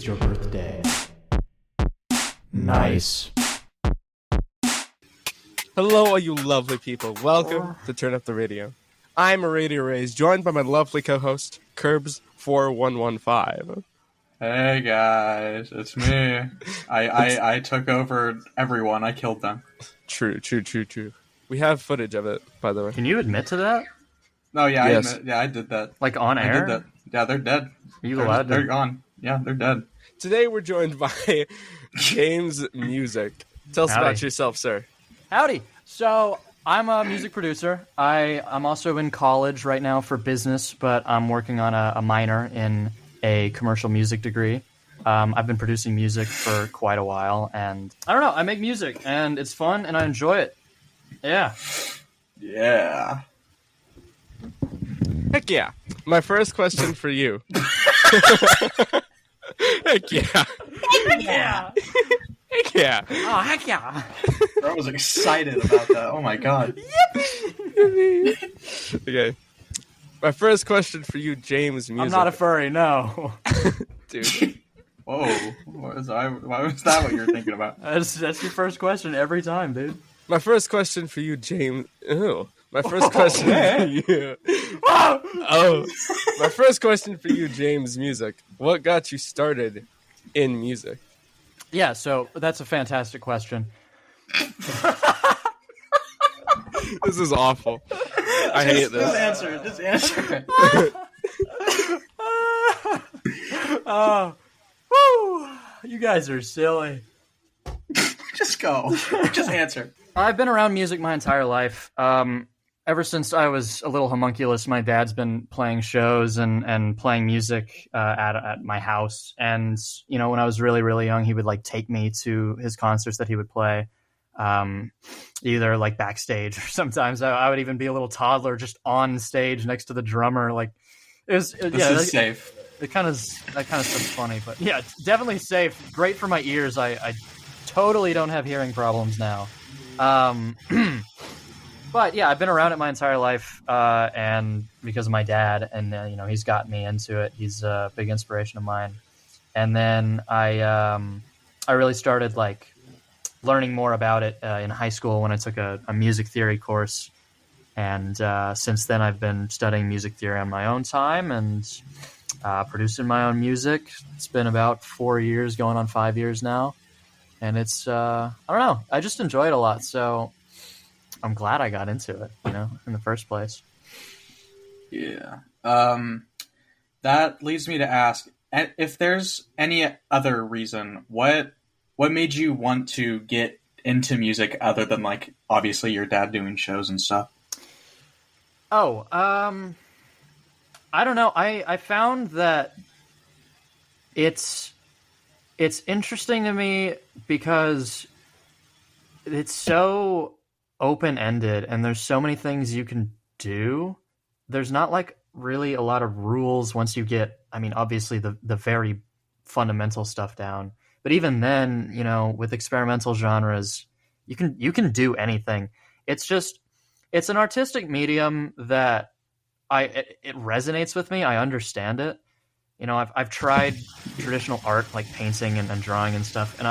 it's your birthday. Nice. Hello, all you lovely people. Welcome to Turn Up the Radio. I'm RadioRayes, joined by my lovely co-host, Curbs4115. Hey guys, it's me. I took over everyone. I killed them. True. We have footage of it, by the way. Can you admit to that? No, yeah, Yes. I did that. Like on I air? did that. Yeah, they're dead. Are you allowed They're to? gone. Yeah, they're dead. Today we're joined by JaymzMusic. Tell us Howdy. about yourself, sir. Howdy. So I'm a music producer. I'm also in college right now for business, but I'm working on a minor in a commercial music degree. I've been producing music for quite a while, and I don't know. I make music, and it's fun, and I enjoy it. Yeah. Yeah. Heck yeah. My first question for you. Heck yeah. Yeah. Heck yeah. Oh, heck yeah. I was excited about that. Oh my god. Okay. My first question for you, JaymzMusic. I'm not a furry, no. dude. Whoa. Why was that what you were thinking about? That's your first question every time, dude. My first question for you, James. Ew. My first question for you. My first question for you, JaymzMusic. What got you started in music? Yeah, so that's a fantastic question. This is awful. I hate this. Just answer it. Oh, woo! You guys are silly. Just go. Just answer. I've been around music my entire life. Ever since I was a little homunculus, my dad's been playing shows and playing music at my house. And, you know, when I was really, really young, he would like take me to his concerts that he would play, either like backstage or sometimes I would even be a little toddler just on stage next to the drummer. Like This is safe. That kind of stuff's funny, but yeah, it's definitely safe. Great for my ears. I totally don't have hearing problems now. But yeah, I've been around it my entire life, and because of my dad, and you know, he's got me into it. He's a big inspiration of mine. And then I really started like learning more about it in high school when I took a music theory course. And since then, I've been studying music theory on my own time and producing my own music. It's been about 4 years, going on 5 years now. And it's, I don't know, I just enjoy it a lot. So I'm glad I got into it, you know, in the first place. Yeah. That leads me to ask, if there's any other reason, what made you want to get into music other than, like, obviously your dad doing shows and stuff? Oh, I don't know. I found that it's interesting to me because it's so open-ended and there's so many things you can do. There's not like really a lot of rules once you get, I mean, obviously the very fundamental stuff down. But even then, you know, with experimental genres, you can do anything. It's an artistic medium that it resonates with me. I understand it. You know, I've tried traditional art like painting and drawing and stuff, and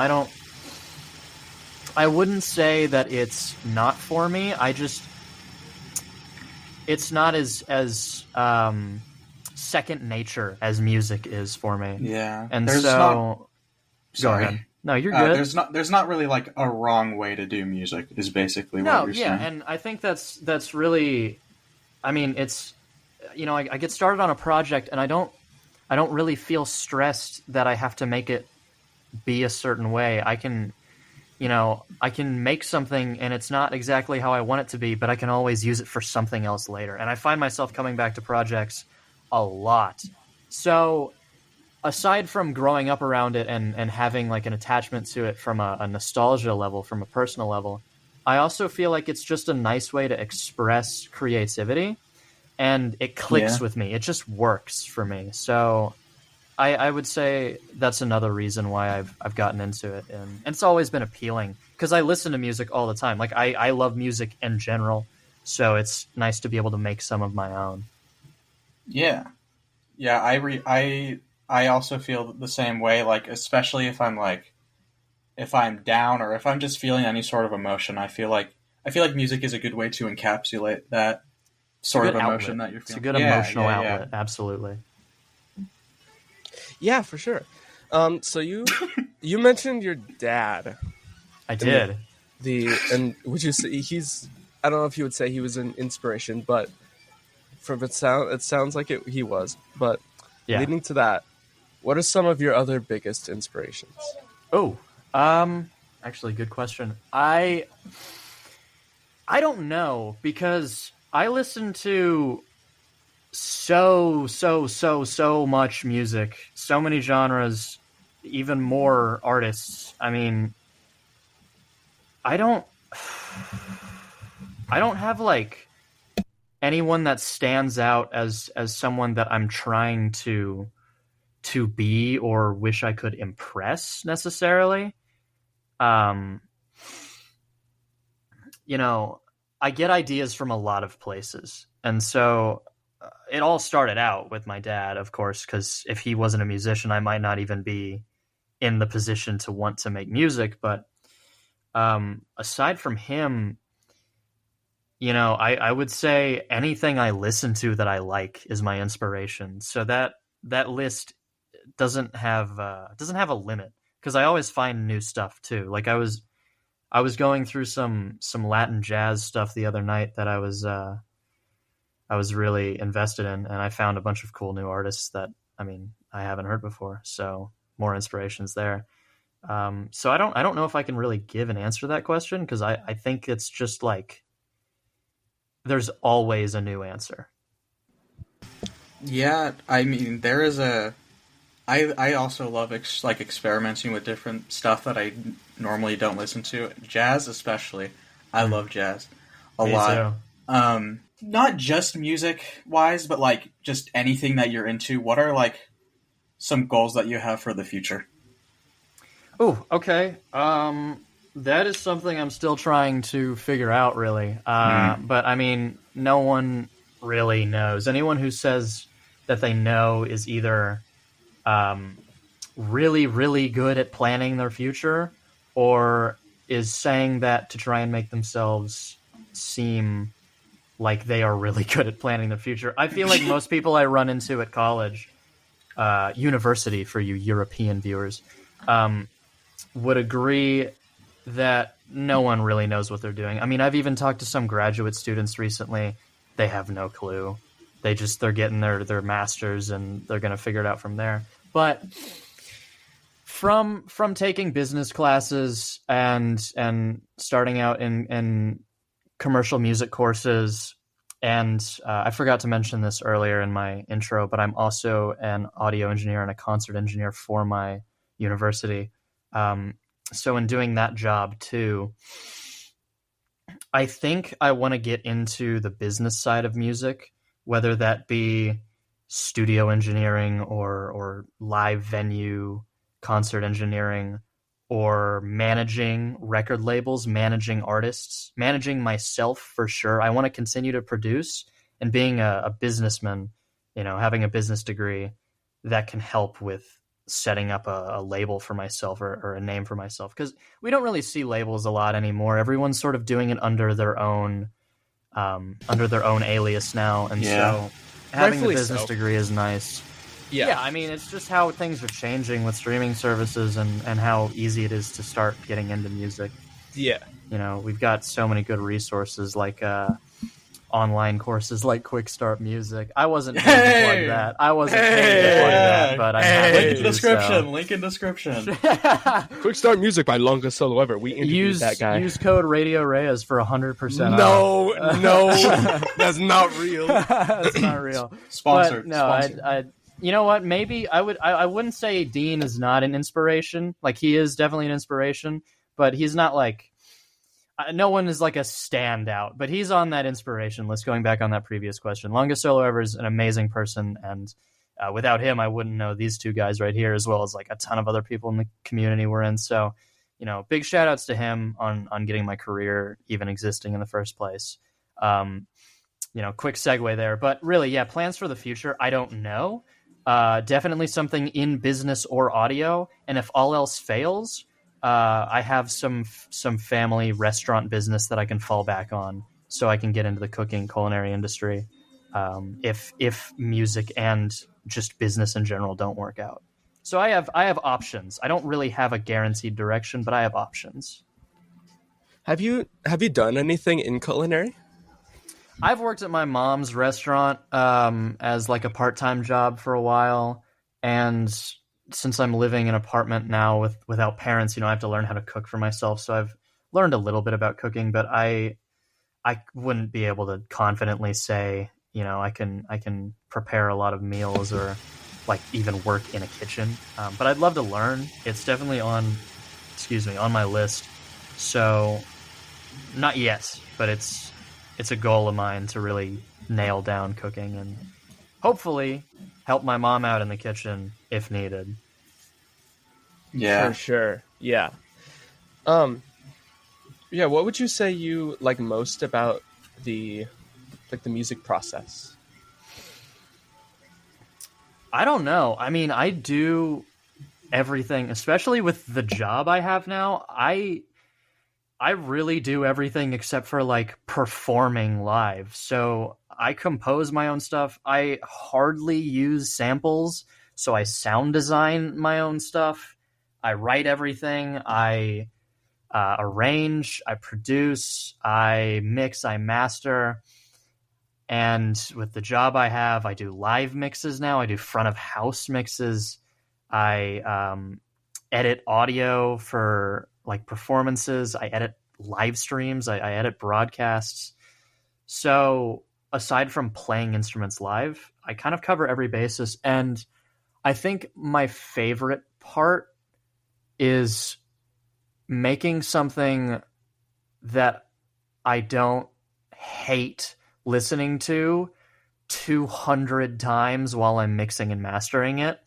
I wouldn't say that it's not for me. It's not as second nature as music is for me. Yeah. And There's so Sorry. go ahead. No, you're good. There's not really like a wrong way to do music is basically what you're saying. And I think that's really, I mean, it's, you know, I get started on a project and I don't really feel stressed that I have to make it be a certain way. I can make something and it's not exactly how I want it to be, but I can always use it for something else later. And I find myself coming back to projects a lot. So aside from growing up around it and having like an attachment to it from a nostalgia level, from a personal level, I also feel like it's just a nice way to express creativity, and it clicks with me. It just works for me. So I would say that's another reason why I've gotten into it, and it's always been appealing because I listen to music all the time. Like I love music in general, so it's nice to be able to make some of my own. Yeah. I I also feel the same way. Like, especially if I'm down or if I'm just feeling any sort of emotion, I feel like music is a good way to encapsulate that sort of emotion that you're It's a feeling. good emotional outlet. Absolutely. Yeah, for sure. So you mentioned your dad. I did. And would you say I don't know if you would say he was an inspiration, but it sounds like he was. But Yeah. leading to that, what are some of your other biggest inspirations? Oh, actually, good question. I don't know, because I listen to so much music, so many genres, even more artists. I mean, I don't have like anyone that stands out as someone that I'm trying to be or wish I could impress necessarily. You know, I get ideas from a lot of places. And so it all started out with my dad, of course, because if he wasn't a musician, I might not even be in the position to want to make music. But aside from him, you know, I would say anything I listen to that I like is my inspiration. So that list doesn't have a limit, because I always find new stuff too. Like I was going through some Latin jazz stuff the other night that I was really invested in, and I found a bunch of cool new artists that, I mean, I haven't heard before. So more inspirations there. So I don't know if I can really give an answer to that question, because I think it's just like there's always a new answer. Yeah, I mean, there is I also love experimenting with different stuff that I normally don't listen to. Jazz, especially. I love jazz a Me lot. too. Not just music wise, but like just anything that you're into. What are like some goals that you have for the future? Oh, okay. That is something I'm still trying to figure out, really. But I mean, no one really knows. Anyone who says that they know is either really, really good at planning their future, or is saying that to try and make themselves seem like they are really good at planning their future. I feel like most people I run into at college, university for you European viewers, would agree that no one really knows what they're doing. I mean, I've even talked to some graduate students recently. They have no clue. They're getting their masters, and they're going to figure it out from there. But from taking business classes and starting out in commercial music courses, and I forgot to mention this earlier in my intro, but I'm also an audio engineer and a concert engineer for my university. So in doing that job too, I think I want to get into the business side of music, whether that be studio engineering or live venue concert engineering, or managing record labels, managing artists, managing myself for sure. I want to continue to produce, and being a businessman, you know, having a business degree that can help with setting up a label for myself, or a name for myself, because we don't really see labels a lot anymore. Everyone's sort of doing it under their own alias now, and so having the business degree is nice. Yeah, I mean, it's just how things are changing with streaming services, and how easy it is to start getting into music. Yeah. You know, we've got so many good resources, like online courses like Quick Start Music. I wasn't paid to plug that. But I'm happy link in to description. so. Link in description. Quick Start Music by longest solo ever. We interviewed that guy. Use code RadioRayes for 100% off. No, that's not real. That's not real. Sponsored. But no, you know what? Maybe I wouldn't say Dean is not an inspiration. Like, he is definitely an inspiration, but he's not like, no one is like a standout, but he's on that inspiration list. Going back on that previous question, longest solo ever is an amazing person, and without him, I wouldn't know these two guys right here, as well as like a ton of other people in the community we're in. So, you know, big shout outs to him on getting my career even existing in the first place. You know, quick segue there, but really, yeah, plans for the future, I don't know. Definitely something in business or audio. And if all else fails, I have some family restaurant business that I can fall back on, so I can get into the cooking culinary industry. If music and just business in general don't work out. So I have options. I don't really have a guaranteed direction, but I have options. Have you done anything in culinary? I've worked at my mom's restaurant as like a part-time job for a while, and since I'm living in an apartment now without parents, I have to learn how to cook for myself. So I've learned a little bit about cooking, but I wouldn't be able to confidently say, I can prepare a lot of meals or like even work in a kitchen. But I'd love to learn. It's definitely on my list. So not yet, but it's a goal of mine to really nail down cooking and hopefully help my mom out in the kitchen if needed. Yeah, for sure. Yeah. Yeah. What would you say you like most about the music process? I don't know. I mean, I do everything, especially with the job I have now. I really do everything except for like performing live. So I compose my own stuff. I hardly use samples, so I sound design my own stuff. I write everything. I arrange. I produce. I mix. I master. And with the job I have, I do live mixes now. I do front of house mixes. I edit audio for like performances. I edit live streams. I edit broadcasts. So aside from playing instruments live, I kind of cover every basis. And I think my favorite part is making something that I don't hate listening to 200 times while I'm mixing and mastering it.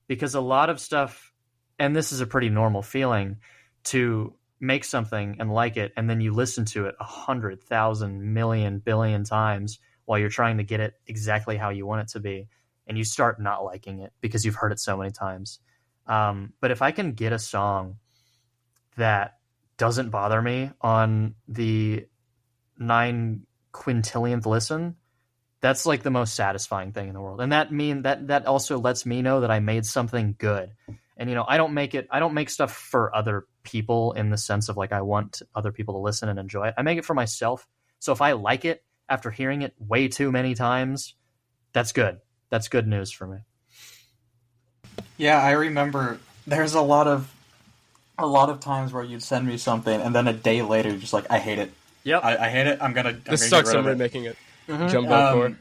Because a lot of stuff, and this is a pretty normal feeling, to make something and like it, and then you listen to it 100,000 million billion times while you're trying to get it exactly how you want it to be, and you start not liking it because you've heard it so many times. But if I can get a song that doesn't bother me on the 9 quintillionth listen, that's like the most satisfying thing in the world. And that also lets me know that I made something good. And I don't make stuff for other people in the sense of like I want other people to listen and enjoy it. I make it for myself. So if I like it after hearing it way too many times, that's good. That's good news for me. Yeah, I remember there's a lot of times where you'd send me something and then a day later you're just like, I hate it. Yep. I hate it. I'm gonna This sucks. I'm remaking it. Jumbo core.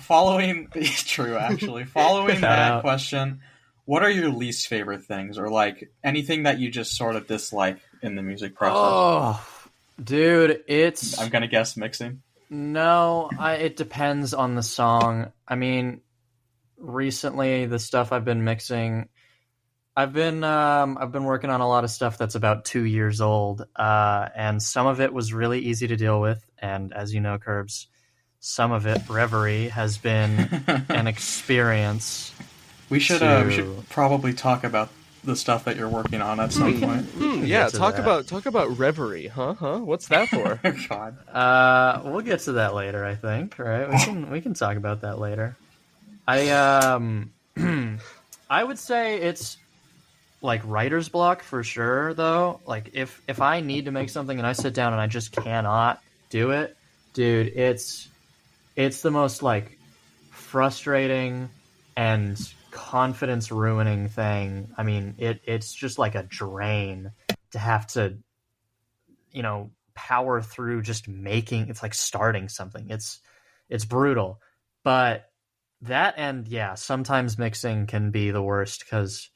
Following that question, what are your least favorite things, or like anything that you just sort of dislike in the music process? Oh, dude, I'm gonna guess mixing. No, it depends on the song. I mean, recently the stuff I've been mixing, I've been working on a lot of stuff that's about 2 years old, and some of it was really easy to deal with, and as you know, Curbs, some of it, Reverie, has been an experience. We should probably talk about the stuff that you're working on at some point. Yeah, talk about Reverie, huh? What's that for? God. We'll get to that later, I think. Right? We can talk about that later. I would say it's like writer's block for sure, though. Like if I need to make something and I sit down and I just cannot do it, dude, it's the most like frustrating and confidence ruining thing. I mean, it's just like a drain to have to, power through just making. It's like starting something. It's brutal, but that, and yeah, sometimes mixing can be the worst because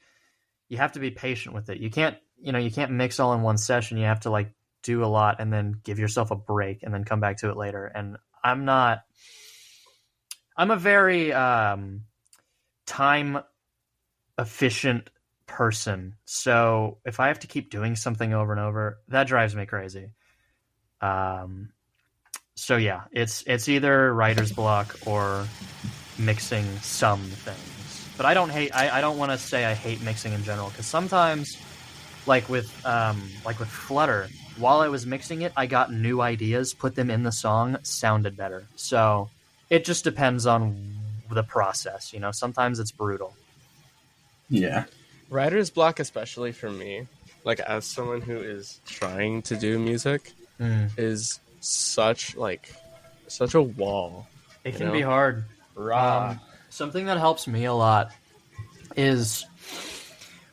you have to be patient with it. You can't mix all in one session. You have to like do a lot and then give yourself a break and then come back to it later. And I'm a very time efficient person. So if I have to keep doing something over and over, that drives me crazy. So yeah, it's either writer's block or mixing some things. But I don't hate. I don't want to say I hate mixing in general, because sometimes, like with Flutter, while I was mixing it, I got new ideas, put them in the song, sounded better. So it just depends on the process. You know, sometimes it's brutal. Yeah. Writer's block, especially for me, like as someone who is trying to do music, is such a wall. It can be hard. Something that helps me a lot is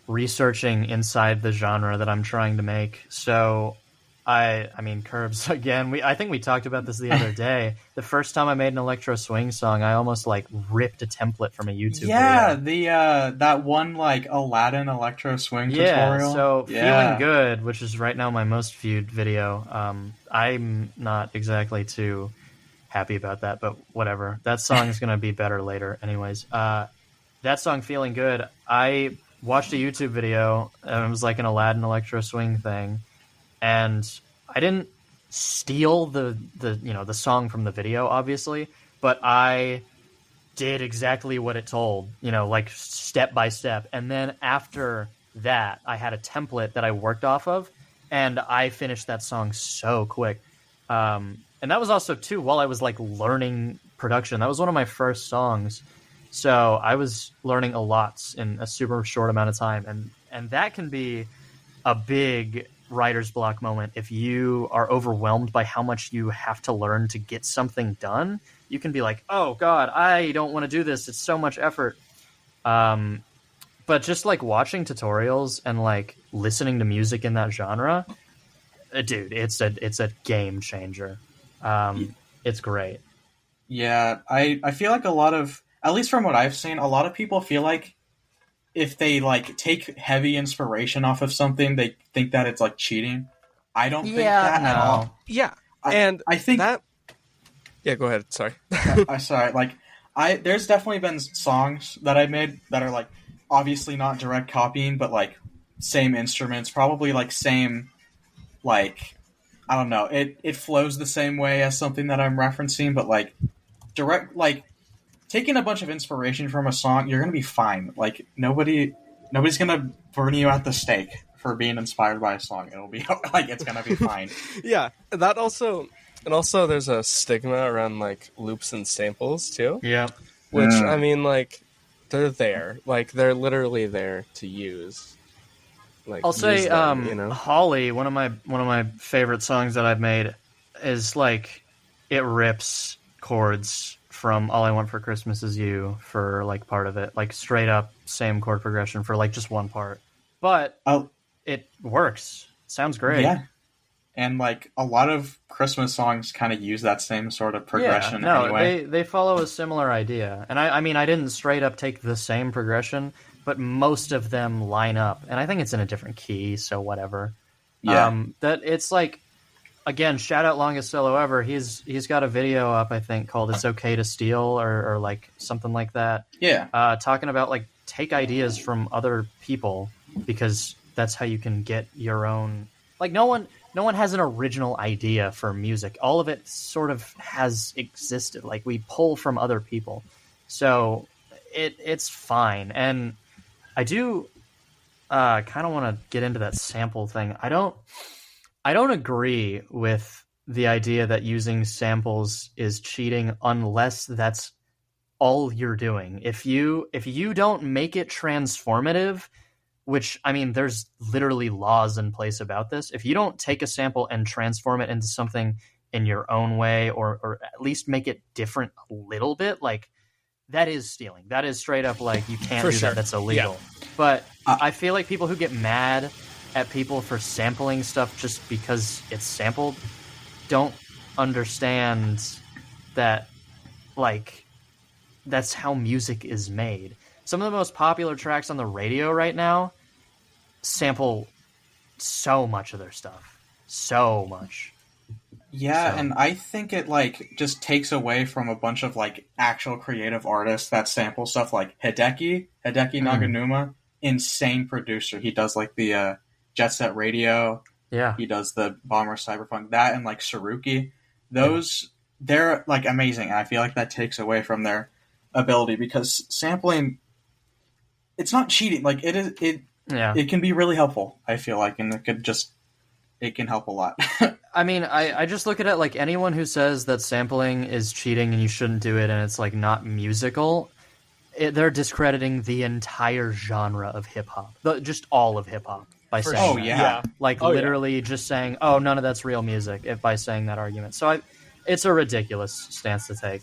researching inside the genre that I'm trying to make. So I mean, Curbs, again, I think we talked about this the other day. The first time I made an electro swing song, I almost like ripped a template from a YouTube video. That one like Aladdin electro swing Yeah, tutorial. so Feeling Good, which is right now my most viewed video. I'm not exactly too happy about that, but whatever. That song is going to be better later anyways. That song, Feeling Good, I watched a YouTube video, and it was like an Aladdin electro swing thing, and I didn't steal the song from the video, obviously, but I did exactly what it told, like step by step. And then after that, I had a template that I worked off of, and I finished that song so quick. And that was also, too, while I was like learning production. That was one of my first songs. So I was learning a lot in a super short amount of time. And that can be a big writer's block moment. If you are overwhelmed by how much you have to learn to get something done, you can be like, oh God, I don't want to do this. It's so much effort. But just like watching tutorials and like listening to music in that genre, dude, it's a game changer. It's great. Yeah, I feel like a lot of, at least from what I've seen, a lot of people feel like if they like take heavy inspiration off of something, they think that it's like cheating. I don't think that at all. Yeah, I think that. Yeah, go ahead. Sorry. Sorry. Like, there's definitely been songs that I made that are like obviously not direct copying, but like same instruments, probably like same, like, I don't know. It flows the same way as something that I'm referencing, but like direct, like taking a bunch of inspiration from a song, you're gonna be fine. Like nobody's gonna burn you at the stake for being inspired by a song. It'll be like it's gonna be fine. Yeah, that also. And also, there's a stigma around, like, loops and samples, too. Yeah. Which, I mean, like, they're there. Like, they're literally there to use. Like, I'll say, them, Holly, one of my favorite songs that I've made, is, like, it rips chords from All I Want for Christmas Is You for, like, part of it. Like, straight up same chord progression for, like, just one part. But it works. Sounds great. Yeah. And, like, a lot of Christmas songs kind of use that same sort of progression anyway. They follow a similar idea. And I mean, I didn't straight up take the same progression, but most of them line up. And I think it's in a different key, so whatever. Yeah. That it's like, again, shout out Longest Solo Ever. He's got a video up, I think, called It's Okay to Steal or like something like that. Yeah. Talking about, like, take ideas from other people because that's how you can get your own... Like, no one has an original idea for music. All of it sort of has existed. Like, we pull from other people. So it's fine. And I do kind of want to get into that sample thing. I don't agree with the idea that using samples is cheating unless that's all you're doing. If you don't make it transformative, which, I mean, there's literally laws in place about this. If you don't take a sample and transform it into something in your own way, or at least make it different a little bit, like, that is stealing. That is straight up, like, you can't do that. That's illegal. Yeah. But I feel like people who get mad at people for sampling stuff just because it's sampled don't understand that, like, that's how music is made. Some of the most popular tracks on the radio right now sample so much of their stuff. So much. Yeah, and I think it, like, just takes away from a bunch of, like, actual creative artists that sample stuff, like Hideki Naganuma, insane producer. He does, like, the Jet Set Radio. Yeah. He does the Bomber Cyberpunk. That and, like, Saruki. Those, they're, like, amazing. And I feel like that takes away from their ability because sampling it's not cheating. Like it can be really helpful, I feel like, and it can help a lot. I mean, I just look at it like anyone who says that sampling is cheating and you shouldn't do it and it's like not musical, they're discrediting the entire genre of hip hop, just all of hip hop by saying that. Yeah. Like literally just saying, oh, none of that's real music by saying that argument. So it's a ridiculous stance to take.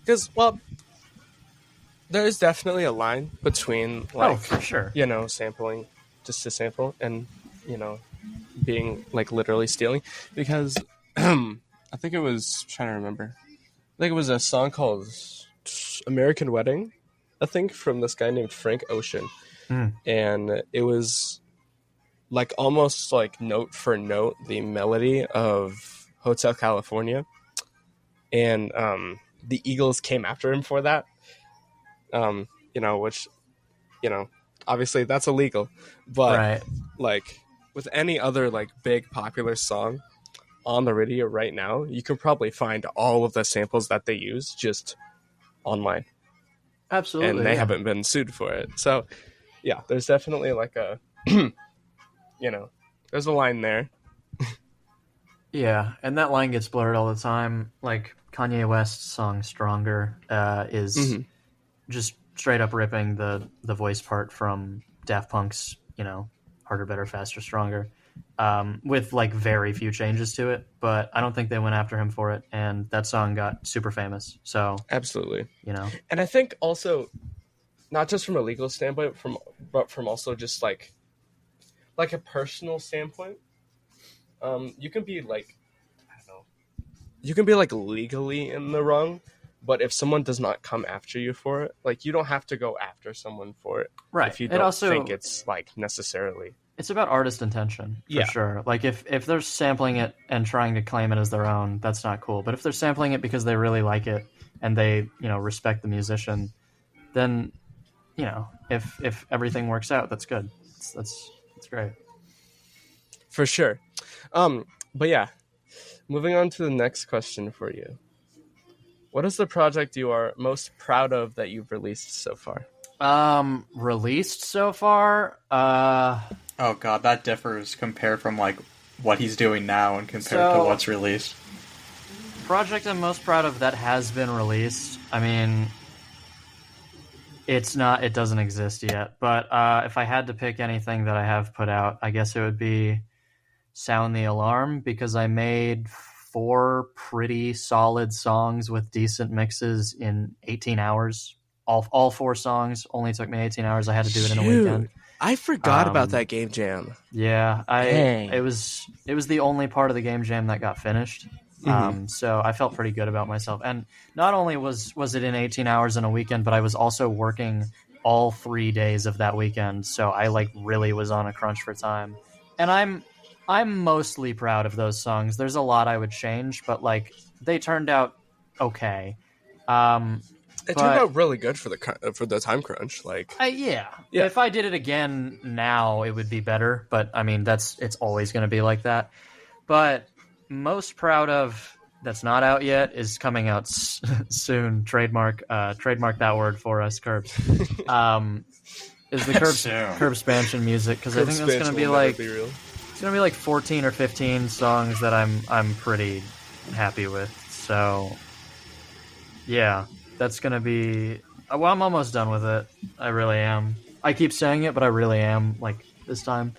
Because, well, there is definitely a line between, like, for sure, sampling just to sample and, being, like, literally stealing. Because I think it was, I'm trying to remember, I think it was a song called American Wedding, I think, from this guy named Frank Ocean. And it was, like, almost, like, note for note the melody of Hotel California. And the Eagles came after him for that. Which, obviously that's illegal, but like with any other like big popular song on the radio right now, you can probably find all of the samples that they use just online. Absolutely. And they haven't been sued for it. So yeah, there's definitely like a, there's a line there. Yeah. And that line gets blurred all the time. Like Kanye West's song Stronger is just straight up ripping the voice part from Daft Punk's, Harder, Better, Faster, Stronger, with like very few changes to it. But I don't think they went after him for it, and that song got super famous. So absolutely, And I think also, not just from a legal standpoint, but from also just like a personal standpoint, you can be like, I don't know, you can be like legally in the wrong. But if someone does not come after you for it, like you don't have to go after someone for it. Right. If you don't think it's like necessarily. It's about artist intention, for sure. Like if they're sampling it and trying to claim it as their own, that's not cool. But if they're sampling it because they really like it and they, respect the musician, then, if everything works out, that's good. That's great. For sure. But yeah, moving on to the next question for you. What is the project you are most proud of that you've released so far? Released so far? Oh god, that differs compared from like what he's doing now and compared to what's released. Project I'm most proud of that has been released. I mean, it doesn't exist yet. But if I had to pick anything that I have put out, I guess it would be Sound the Alarm, because I made 4 pretty solid songs with decent mixes in 18 hours. All 4 songs only took me 18 hours. I had to do it in a weekend. I forgot about that game jam. Yeah, it was the only part of the game jam that got finished. So I felt pretty good about myself. And not only was it in 18 hours in a weekend, but I was also working all 3 days of that weekend. So I like really was on a crunch for time. And I'm mostly proud of those songs. There's a lot I would change, but like they turned out okay. It turned out really good for the time crunch. Like, yeah. If I did it again now, it would be better. But I mean, it's always going to be like that. But most proud of that's not out yet is coming out soon. Trademark that word for us, Curbs. Is the Curb Spansion music, because I think that's going to be like. It's gonna be like 14 or 15 songs that I'm pretty happy with. So yeah, that's gonna be. Well, I'm almost done with it. I really am. I keep saying it, but I really am. Like this time.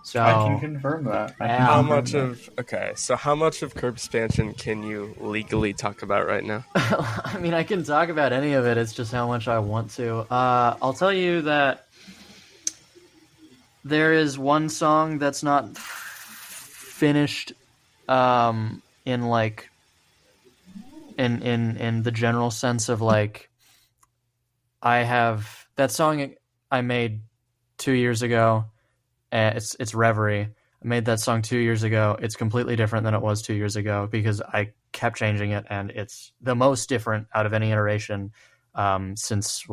So I can confirm that. How much of Curb Spansion can you legally talk about right now? I mean, I can talk about any of it. It's just how much I want to. I'll tell you that. There is one song that's not finished in like in the general sense of like I have that song I made 2 years ago. It's Reverie. I made that song 2 years ago. It's completely different than it was 2 years ago because I kept changing it, and it's the most different out of any iteration since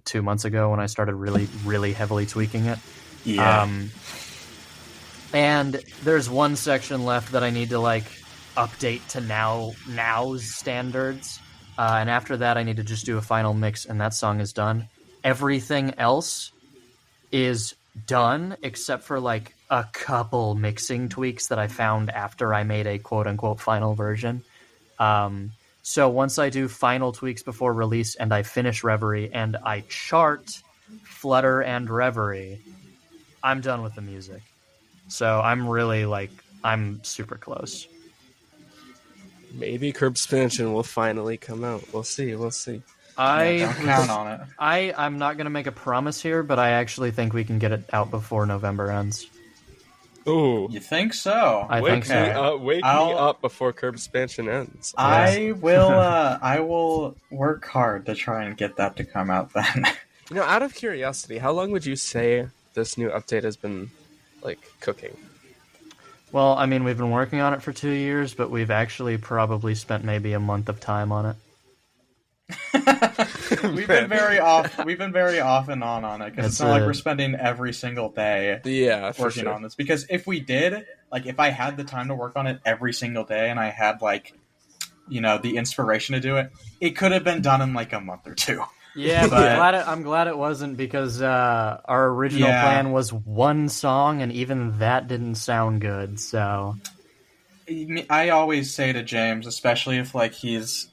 2 months ago when I started really, really heavily tweaking it. Yeah. And there's one section left that I need to like update to now's standards. And after that, I need to just do a final mix, and that song is done. everything else is done except for like a couple mixing tweaks that I found after I made a quote-unquote final version. So once I do final tweaks before release and I finish Reverie and I chart Flutter and Reverie, I'm done with the music. So I'm really like, I'm super close. Maybe Curb Expansion will finally come out. We'll see. Don't count on it. I'm not going to make a promise here, but I actually think we can get it out before November ends. Ooh. You think so? I think so. Wake me up before Curb Expansion ends. I will work hard to try and get that to come out then. Out of curiosity, how long would you say this new update has been, like, cooking? Well, I mean, we've been working on it for 2 years, but we've actually probably spent maybe a month of time on it. We've been very off and on it, because it's not like we're spending every single day working on this. Because if we did, like, if I had the time to work on it every single day and I had, like, the inspiration to do it, it could have been done in like a month or two. Yeah, but I'm glad it wasn't, because our original plan was one song, and even that didn't sound good. So I always say to James, especially if like he's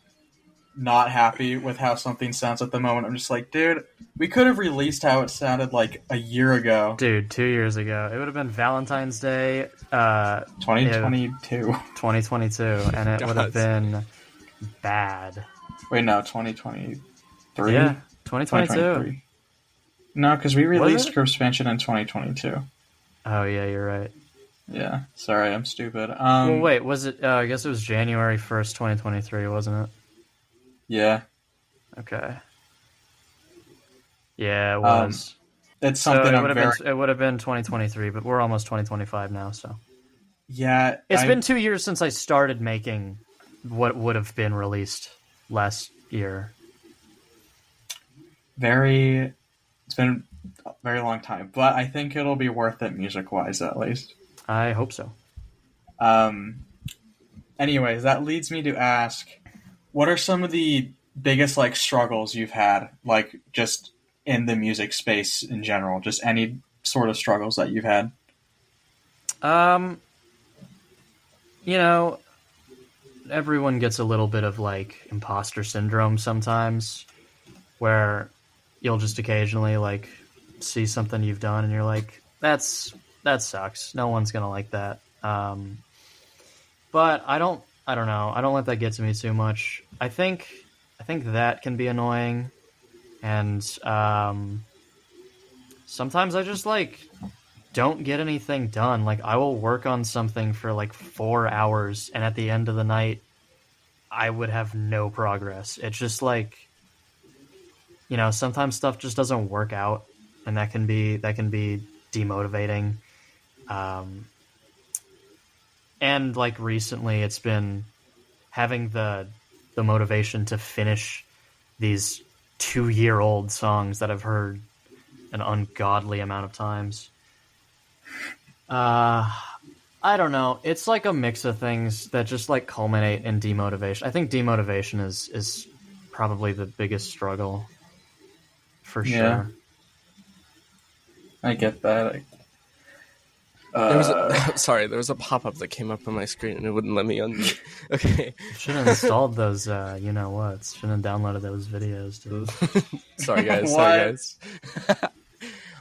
not happy with how something sounds at the moment, I'm just like, dude, we could have released how it sounded like a year ago. Dude, 2 years ago. It would have been Valentine's Day 2022. 2022, and it would have been bad. Wait, no, 2023? Yeah, 2022. No, because we released Curb Expansion in 2022. Oh, yeah, you're right. Yeah, sorry, I'm stupid. Well, wait, was it... I guess it was January 1st, 2023, wasn't it? Yeah. Okay. Yeah, it was. It's something it would have been 2023, but we're almost 2025 now, so... Yeah. It's been 2 years since I started making what would have been released last year. It's been a very long time, but I think it'll be worth it music-wise, at least. I hope so. Anyways, that leads me to ask, what are some of the biggest, like, struggles you've had, like, just in the music space in general? Just any sort of struggles that you've had? Everyone gets a little bit of, like, imposter syndrome sometimes, where you'll just occasionally, like, see something you've done and you're like, that sucks. No one's gonna like that. But I don't know. I don't let that get to me too much. I think that can be annoying, and sometimes I just, like, don't get anything done. Like, I will work on something for like 4 hours, and at the end of the night, I would have no progress. It's just like, sometimes stuff just doesn't work out, and that can be demotivating. And like recently, it's been having the motivation to finish these 2-year-old songs that I've heard an ungodly amount of times. I don't know. It's like a mix of things that just like culminate in demotivation. I think demotivation is probably the biggest struggle. For sure. I get that. There was a pop-up that came up on my screen and it wouldn't let me unmute. Okay. Should have installed those, you-know-whats. Should have downloaded those videos, dude. Sorry, guys.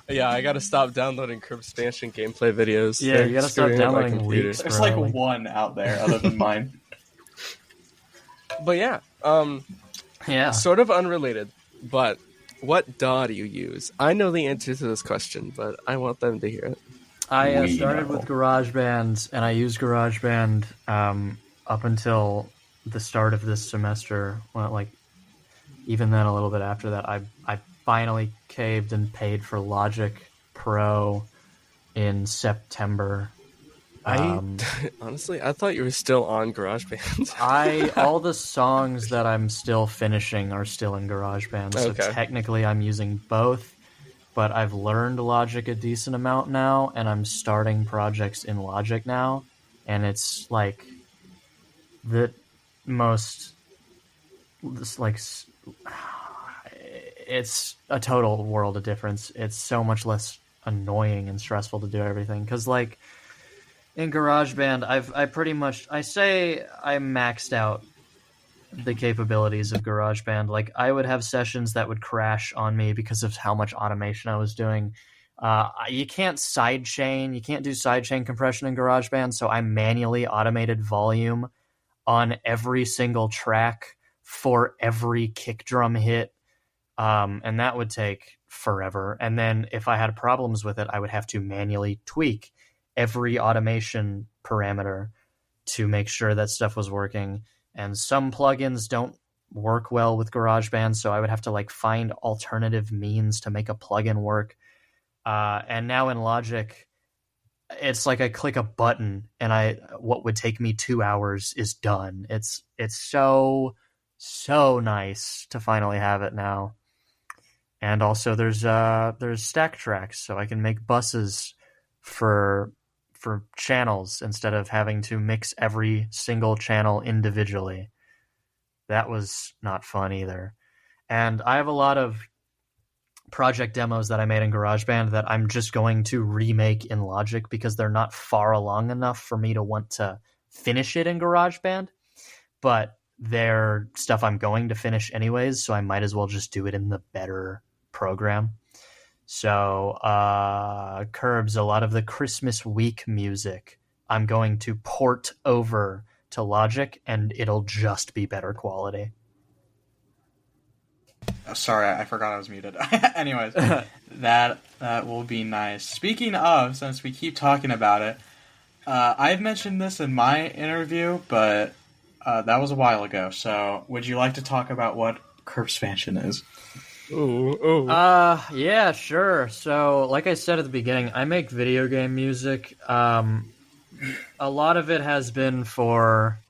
Yeah, I gotta stop downloading Curb Expansion gameplay videos. Yeah, you gotta stop downloading leaks. There's like one out there other than mine. But yeah, sort of unrelated, but what DAW do you use? I know the answer to this question, but I want them to hear it. I started with GarageBand, and I used GarageBand up until the start of this semester. Well, like, even then, a little bit after that, I finally caved and paid for Logic Pro in September. Honestly, I thought you were still on GarageBand. All the songs that I'm still finishing are still in GarageBand, so technically I'm using both. But I've learned Logic a decent amount now, and I'm starting projects in Logic now, and it's like the most, like, it's a total world of difference. It's so much less annoying and stressful to do everything, because like in GarageBand, I say I maxed out the capabilities of GarageBand. Like, I would have sessions that would crash on me because of how much automation I was doing. You can't sidechain, you can't do sidechain compression in GarageBand, so I manually automated volume on every single track for every kick drum hit, and that would take forever. And then if I had problems with it, I would have to manually tweak every automation parameter to make sure that stuff was working. And some plugins don't work well with GarageBand, so I would have to like find alternative means to make a plugin work. And now in Logic, it's like I click a button and what would take me 2 hours is done. It's so nice to finally have it now. And also there's stack tracks, so I can make buses for channels instead of having to mix every single channel individually. That was not fun either. And I have a lot of project demos that I made in GarageBand that I'm just going to remake in Logic because they're not far along enough for me to want to finish it in GarageBand. But they're stuff I'm going to finish anyways, so I might as well just do it in the better program. So, Curbs, a lot of the Christmas week music I'm going to port over to Logic, and it'll just be better quality. Oh, sorry, I forgot I was muted. Anyways, that will be nice. Speaking of, since we keep talking about it, I've mentioned this in my interview, but that was a while ago. So, would you like to talk about what Curbspansion is? Yeah, sure. So, like I said at the beginning, I make video game music. A lot of it has been for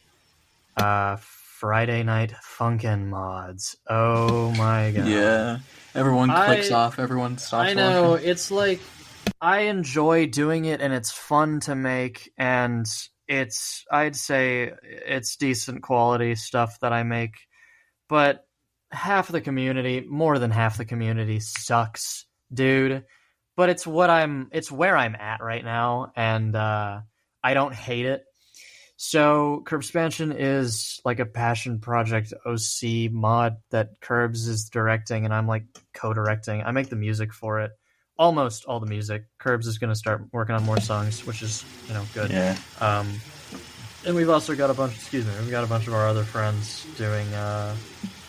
Friday Night Funkin' mods. Oh my god. Yeah. Everyone clicks off, everyone stops I know, watching. it's like, I enjoy doing it, and it's fun to make, and I'd say it's decent quality stuff that I make, but more than half the community sucks, dude. But it's where I'm at right now, and I don't hate it. So Curbspansion is like a passion project OC mod that Curbs is directing, and I'm like co-directing. I make the music for it, almost all the music. Curbs is going to start working on more songs, which is good. Yeah. And we've also got a bunch of our other friends doing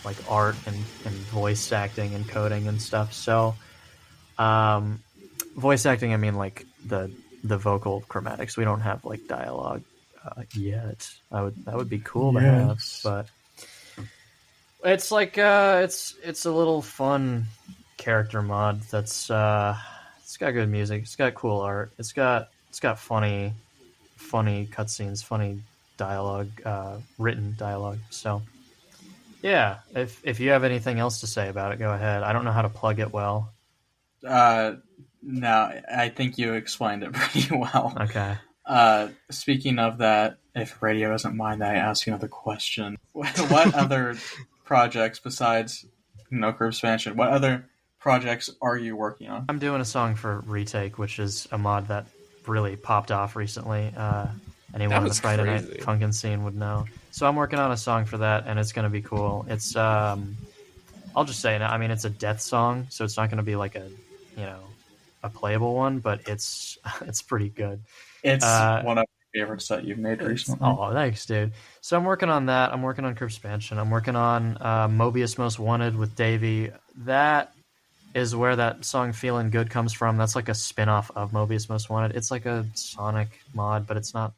like art and voice acting and coding and stuff. So, voice acting, I mean like the vocal chromatics. We don't have like dialogue yet. That would be cool to have, but it's like it's a little fun character mod that's it's got good music, it's got cool art, it's got funny cutscenes, funny dialogue, written dialogue. So yeah, if you have anything else to say about it, go ahead. I don't know how to plug it well. No, I think you explained it pretty well. Okay. Speaking of that, if Radio doesn't mind that I ask you another question, what other projects besides Curbspansion, what other projects are you working on? I'm doing a song for Retake, which is a mod that really popped off recently. Anyone in the Friday Night Funkin' scene would know. So I'm working on a song for that, and it's going to be cool. It's I'll just say it. I mean, it's a death song, so it's not going to be like a playable one, but it's pretty good. It's one of my favorites that you've made recently. Oh, thanks, dude. So I'm working on that. I'm working on Curbspansion. I'm working on Mobius Most Wanted with Davey. That is where that song Feeling Good comes from. That's like a spin-off of Mobius Most Wanted. It's like a Sonic mod, but it's not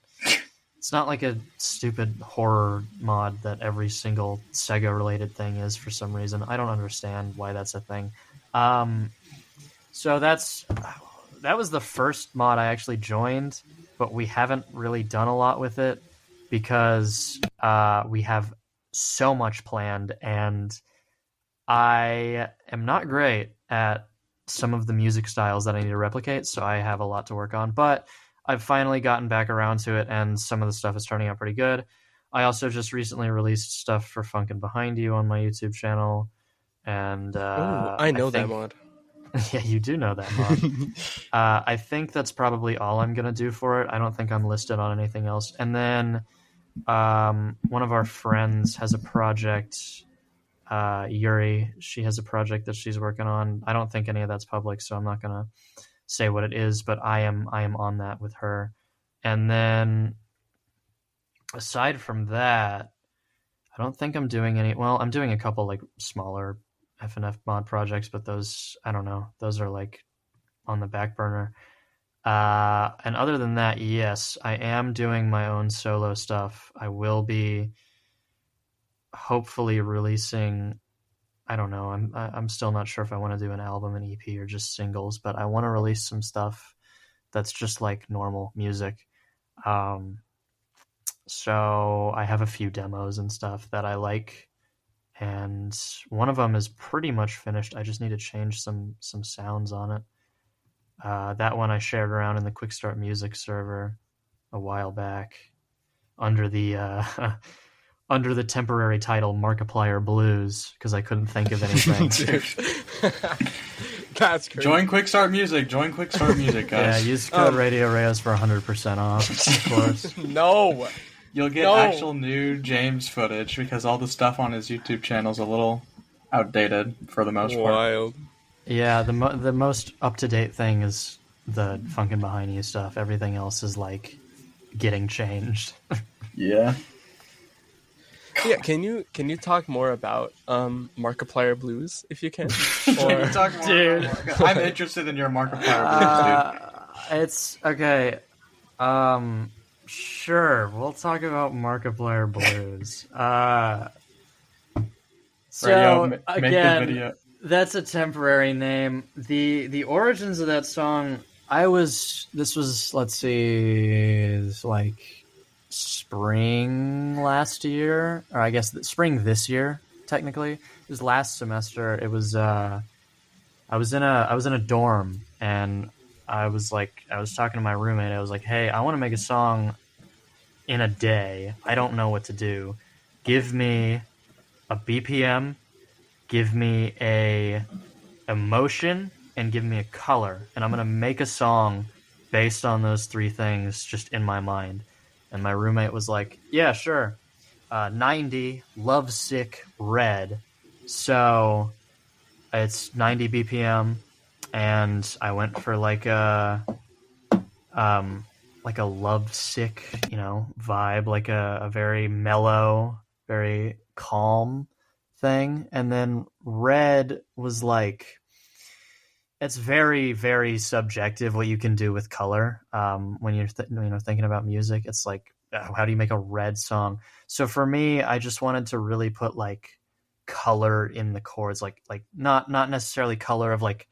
like a stupid horror mod that every single Sega-related thing is for some reason. I don't understand why that's a thing. So that was the first mod I actually joined, but we haven't really done a lot with it because we have so much planned, and I am not great at some of the music styles that I need to replicate, so I have a lot to work on, but I've finally gotten back around to it, and some of the stuff is turning out pretty good. I also just recently released stuff for Funkin' Behind You on my YouTube channel. And I know that mod. Yeah, you do know that mod. I think that's probably all I'm gonna do for it. I don't think I'm listed on anything else. And then one of our friends has a project. Yuri, she has a project that she's working on. I don't think any of that's public, so I'm not gonna say what it is. But I am on that with her. And then aside from that, I don't think I'm doing any. Well, I'm doing a couple like smaller FNF mod projects, but those, I don't know. Those are like on the back burner. And other than that, yes, I am doing my own solo stuff. I will be hopefully releasing. I don't know. I'm still not sure if I want to do an album, an EP, or just singles, but I want to release some stuff that's just like normal music. So I have a few demos and stuff that I like, and one of them is pretty much finished. I just need to change some sounds on it. That one I shared around in the Quick Start Music server a while back under the under the temporary title Markiplier Blues, because I couldn't think of anything. That's crazy. Join Quick Start Music, guys. Yeah, use code RadioRayes for 100% off, of course. No! You'll get actual new James footage, because all the stuff on his YouTube channel is a little outdated for the most part. Wild. Yeah, the most up-to-date thing is the Funkin' Behind You stuff. Everything else is, like, getting changed. Yeah. Yeah, can you talk more about Markiplier Blues, if you can? Can you talk more Dude. about I'm interested in your Markiplier Blues, dude. It's okay. Sure, we'll talk about Markiplier Blues. So Make the again, video. that's a temporary name. The origins of that song, this was let's see, it's like spring last year, or I guess spring this year. Technically, it was last semester. It was I was in a dorm, and I was talking to my roommate. I was like, "Hey, I want to make a song in a day. I don't know what to do. Give me a BPM, give me a emotion, and give me a color, and I'm gonna make a song based on those three things just in my mind." And my roommate was like, "Yeah, sure. 90 Lovesick Red." So it's 90 BPM, and I went for like a lovesick, vibe, like a very mellow, very calm thing. And then red was like, it's very, very subjective what you can do with color. When you're thinking about music, it's like, how do you make a red song? So for me, I just wanted to really put like color in the chords, like not necessarily color of like,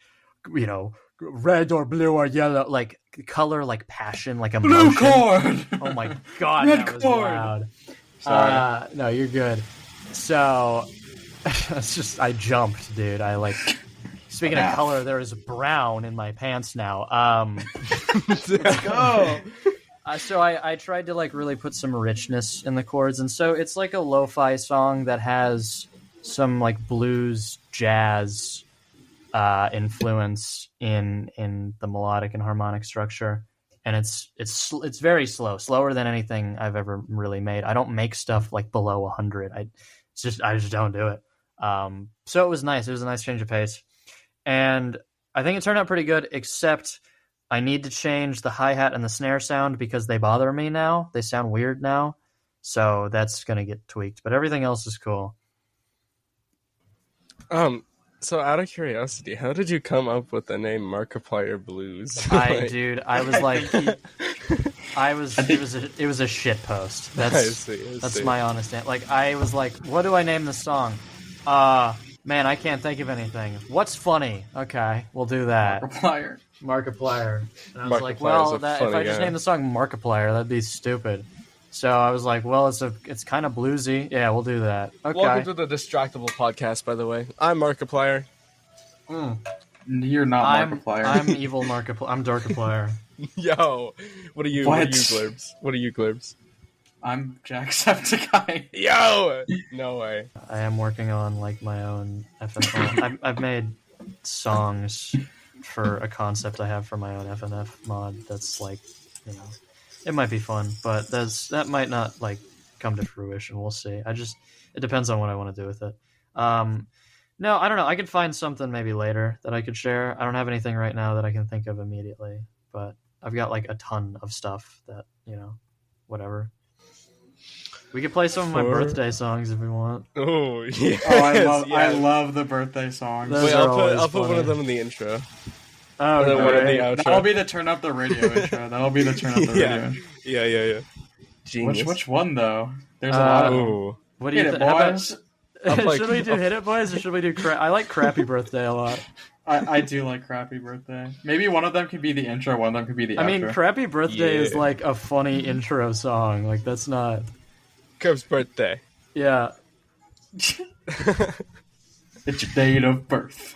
red or blue or yellow, like color, like passion, like emotion. Blue chord. Oh my god, Red that was chord. loud. Sorry. No, you're good. So it's just, I jumped, dude. Speaking of color, there is brown in my pants now. Let's go. So I tried to like really put some richness in the chords, and so it's like a lo-fi song that has some like blues, jazz influence in the melodic and harmonic structure, and it's very slower than anything I've ever really made. I don't make stuff like below 100. I just don't do it. So it was nice. It was a nice change of pace, and I think it turned out pretty good, except I need to change the hi-hat and the snare sound because they bother me now. They sound weird now, so that's gonna get tweaked, but everything else is cool. So out of curiosity, how did you come up with the name Markiplier Blues? I was like, it was a shit post. That's my honest answer. Like, I was like, what do I name the song? Man, I can't think of anything. What's funny? Okay, we'll do that. Markiplier. And I was like, well, if I just name the song Markiplier, that'd be stupid. So I was like, well, it's kind of bluesy. Yeah, we'll do that. Okay. Welcome to the Distractable Podcast, by the way. I'm Markiplier. You're not Markiplier. I'm evil Markiplier. I'm Darkiplier. Yo, what are you, Glurbs? What are you, Glurbs? I'm Jacksepticeye. Yo, no way. I am working on like my own FNF. I've made songs for a concept I have for my own FNF mod. That's like, you know, it might be fun, but that might not like come to fruition. We'll see. It depends on what I want to do with it. No, I don't know. I could find something maybe later that I could share. I don't have anything right now that I can think of immediately, but I've got like a ton of stuff that, you know, whatever. We could play some of my birthday songs if we want. Oh, yes. Oh, I love the birthday songs. Wait, I'll put one of them in the intro. Oh, and then one in the outro. That'll be the turn up the radio intro. That'll be the turn up the radio. Yeah. Genius. Which one though? There's a lot of them. What do you think, boys? Should we do Hit It Boys or should we do I like Crappy Birthday a lot. I do like Crappy Birthday. Maybe one of them could be the intro, one of them could be the outro. I mean, Crappy Birthday is like a funny intro song. Like, that's not... Cub's birthday. Yeah. It's your date of birth.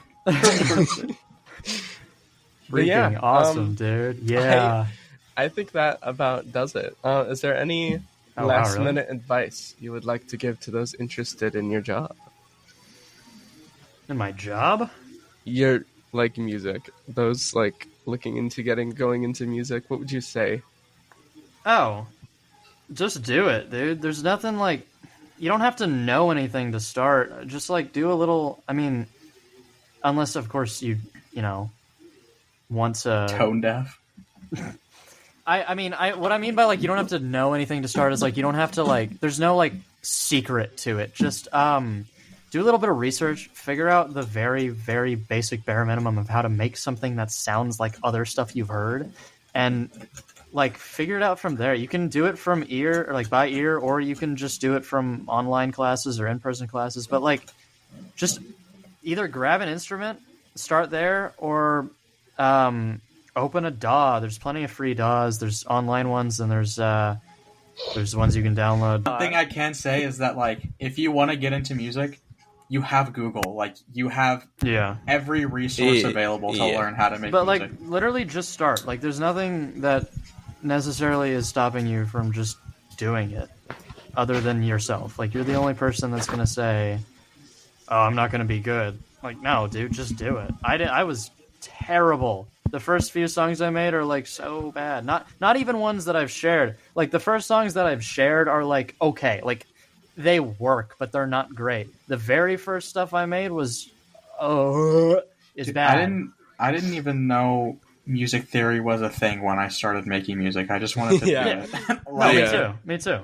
Freaking awesome, dude. Yeah. I think that about does it. Is there any last-minute advice you would like to give to those interested in your job? In my job? Your, like, music. Those, like, looking into going into music. What would you say? Oh. Just do it, dude. There's nothing, like... You don't have to know anything to start. Just, like, do a little... I mean, unless, of course, you know, want to... Tone deaf. I mean, what I mean by, like, you don't have to know anything to start is, like, you don't have to, like... There's no, like, secret to it. Just, do a little bit of research, figure out the very, very basic bare minimum of how to make something that sounds like other stuff you've heard, and, like, figure it out from there. You can do it from ear, or, like, by ear, or you can just do it from online classes or in-person classes, but, like, just either grab an instrument, start there, or open a DAW. There's plenty of free DAWs. There's online ones, and there's ones you can download. One thing I can say is that, like, if you want to get into music, you have Google. Like, you have every resource available to learn how to make music. But, like, literally just start. Like, there's nothing that necessarily is stopping you from just doing it other than yourself. Like, you're the only person that's going to say, oh, I'm not going to be good. Like, no, dude, just do it. I was terrible. The first few songs I made are, like, so bad. Not even ones that I've shared. Like, the first songs that I've shared are, like, okay. Like, they work, but they're not great. The very first stuff I made was, bad. I didn't even know music theory was a thing when I started making music. I just wanted to do it. Me too.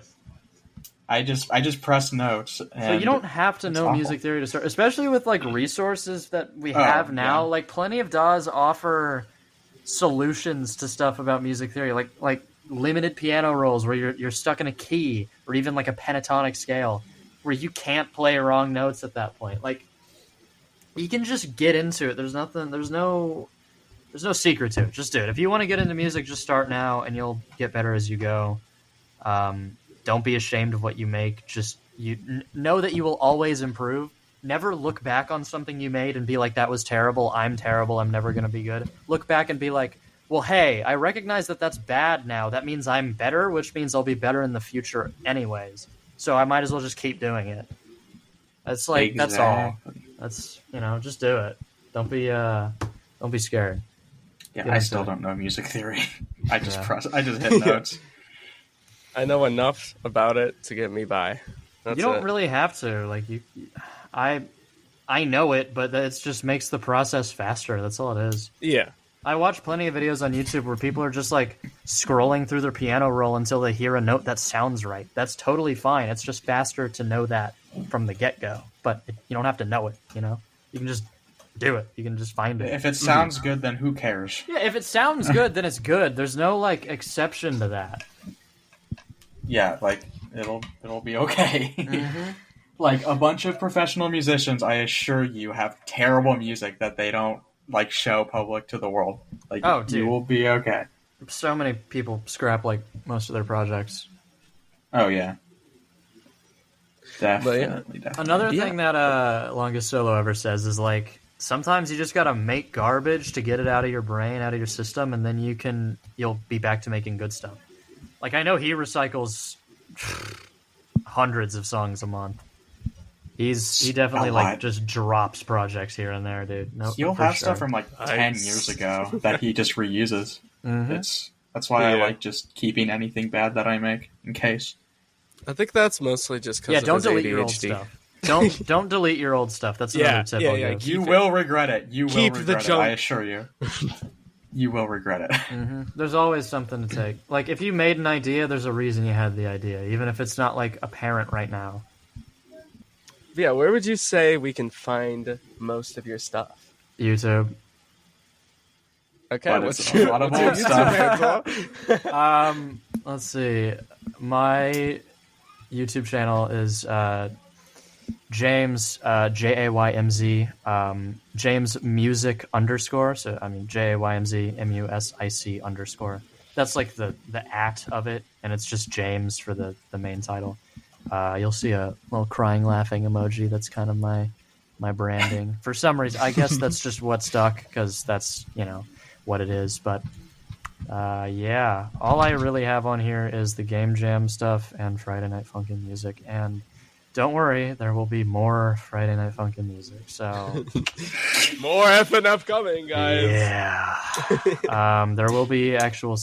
I just press notes. And so you don't have to know music theory to start, especially with, like, resources that we have now. Yeah. Like, plenty of DAWs offer solutions to stuff about music theory, like limited piano rolls where you're stuck in a key, or even like a pentatonic scale where you can't play wrong notes at that point. Like, you can just get into it. There's no secret to it. Just do it. If you want to get into music, just start now and you'll get better as you go. Don't be ashamed of what you make. Just know that you will always improve. Never look back on something you made and be like, that was terrible. I'm terrible. I'm never going to be good. Look back and be like, well, hey, I recognize that that's bad now. That means I'm better, which means I'll be better in the future anyways. So I might as well just keep doing it. That's like, That's all. That's, you know, just do it. Don't be scared. Yeah, I still don't know music theory. I just hit notes. I know enough about it to get me by. You don't really have to. Like, I know it, but it just makes the process faster. That's all it is. Yeah. I watch plenty of videos on YouTube where people are just, like, scrolling through their piano roll until they hear a note that sounds right. That's totally fine. It's just faster to know that from the get-go. But you don't have to know it, you know? You can just do it. You can just find it. If it sounds good, then who cares? Yeah, if it sounds good, then it's good. There's no, like, exception to that. Yeah, like, it'll be okay. Mm-hmm. Like, a bunch of professional musicians, I assure you, have terrible music that they don't, like, show public to the world. Like, you will be okay. So many people scrap, like, most of their projects. Oh, yeah. Definitely. Another thing that Longest Solo ever says is, like, sometimes you just gotta make garbage to get it out of your brain, out of your system, and then you'll be back to making good stuff. Like, I know he recycles hundreds of songs a month. He definitely like just drops projects here and there, dude. No, He'll have stuff from like 10 years ago that he just reuses. That's why I like just keeping anything bad that I make in case. I think that's mostly just because don't delete your old stuff. Don't delete your old stuff. That's another tip. Yeah. You will regret it. You will keep regret the junk. it. I assure you. You will regret it. There's always something to take. Like if you made an idea, there's a reason you had the idea, even if it's not like apparent right now. Yeah, where would you say we can find most of your stuff? YouTube. Okay, But what's it's your, a lot of what's your old YouTube stuff. handle? Let's see. My YouTube channel is James JaymZ JaymzMusic _. So I mean JaymzMusic _. That's like the at of it, and it's just James for the main title. You'll see a little crying, laughing emoji. That's kind of my branding. For some reason, I guess that's just what stuck because that's what it is. But yeah, all I really have on here is the Game Jam stuff and Friday Night Funkin' Music. And don't worry, there will be more Friday Night Funkin' Music. So More effing upcoming, guys. Yeah, there will be actual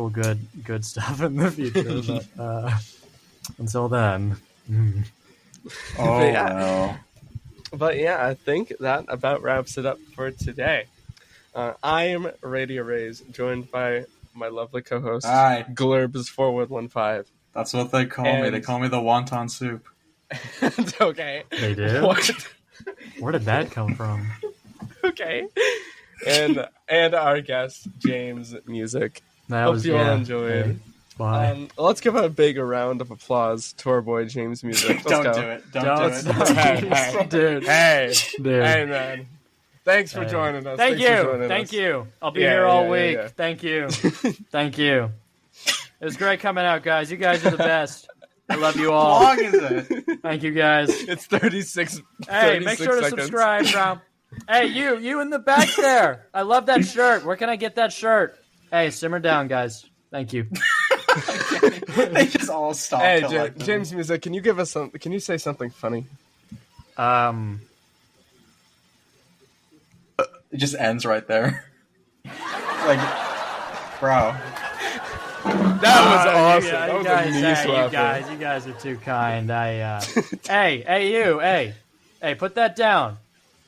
good stuff in the future. But until then, Oh, yeah. well. But yeah, I think that about wraps it up for today. I am RadioRayes, joined by my lovely co-host, Hi. Glurbs4115. That's what they call me. They call me the wonton soup. It's okay. they do. What? Where did that come from? Okay. And our guest, JaymzMusic. That Hope was you all yeah. enjoyed. Hey, bye. Let's give a big round of applause to our boy JaymzMusic. Let's Don't go. do it. Don't do it. Hey, Dude. hey, Dude. hey, man. Thanks for joining us. Thank Thanks for joining Thank us. you. I'll be Yeah, here all yeah, week. yeah. Thank you. Thank you. It was great coming out, guys. You guys are the best. I love you How all. long is it? Thank you, guys. It's 36. Hey, 36 make sure to seconds. subscribe, bro. Hey, you in the back there. I love that shirt. Where can I get that shirt? Hey, simmer down, guys. Thank you. They just all stop. Hey, collectively. JaymzMusic, can you give us some? Can you say something funny? It just ends right there. Like, bro. That was awesome. Yeah, that was you guys, a knee slapper. you guys are too kind. Hey, put that down.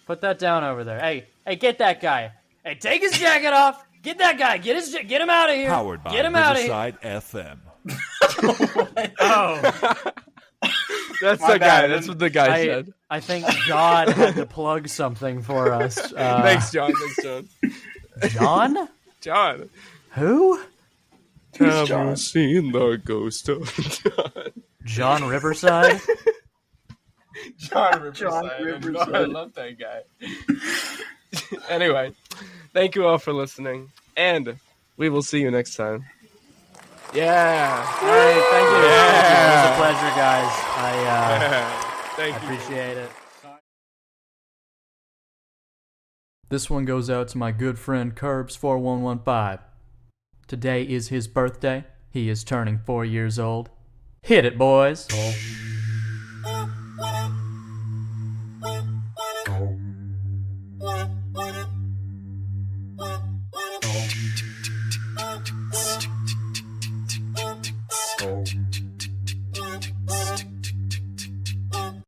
Put that down over there. Hey, get that guy. Hey, take his jacket off. Get that guy. Get him out of here. Powered by Get him out of here. Riverside FM. Oh, That's My the guy. bad. That's what the guy said. I think God had to plug something for us. Thanks, John. Thanks, John. John? John. Who? Have John? you seen the ghost of John? John Riverside? John Riverside. I love that guy. Anyway, thank you all for listening, and we will see you next time. Yeah. All right, thank you. Yeah. It was a pleasure, guys. Thank I you. appreciate it. This one goes out to my good friend Curbs4115. Today is his birthday. He is turning 4 years old. Hit it, boys. Oh.